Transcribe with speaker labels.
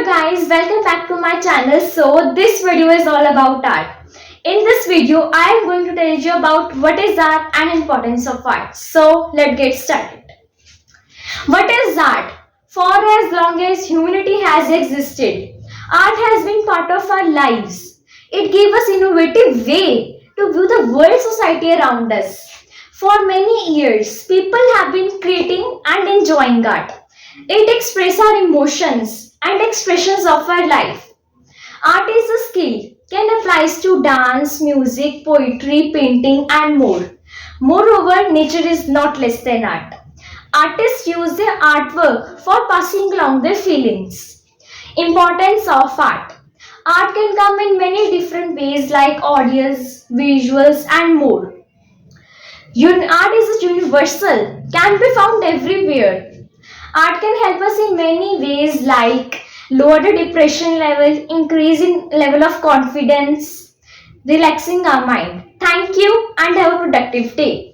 Speaker 1: guys, welcome back to my channel. So this video is all about art. In this video I am going to tell you about what is art and importance of art. So let's get started. What is art? For as long as humanity has existed, art has been part of our lives. It gave us innovative way to view the world society around us. For many years, people have been creating and enjoying art. It expresses our emotions and expressions of our life. Art is a skill, can apply to dance, music, poetry, painting, and more. Moreover, nature is not less than art. Artists use their artwork for passing along their feelings. Importance of art. Art can come in many different ways like audios, visuals, and more. Art is universal, can be found everywhere. Art can help us in many ways like lower the depression level, increasing level of confidence, relaxing our mind. Thank you and have a productive day.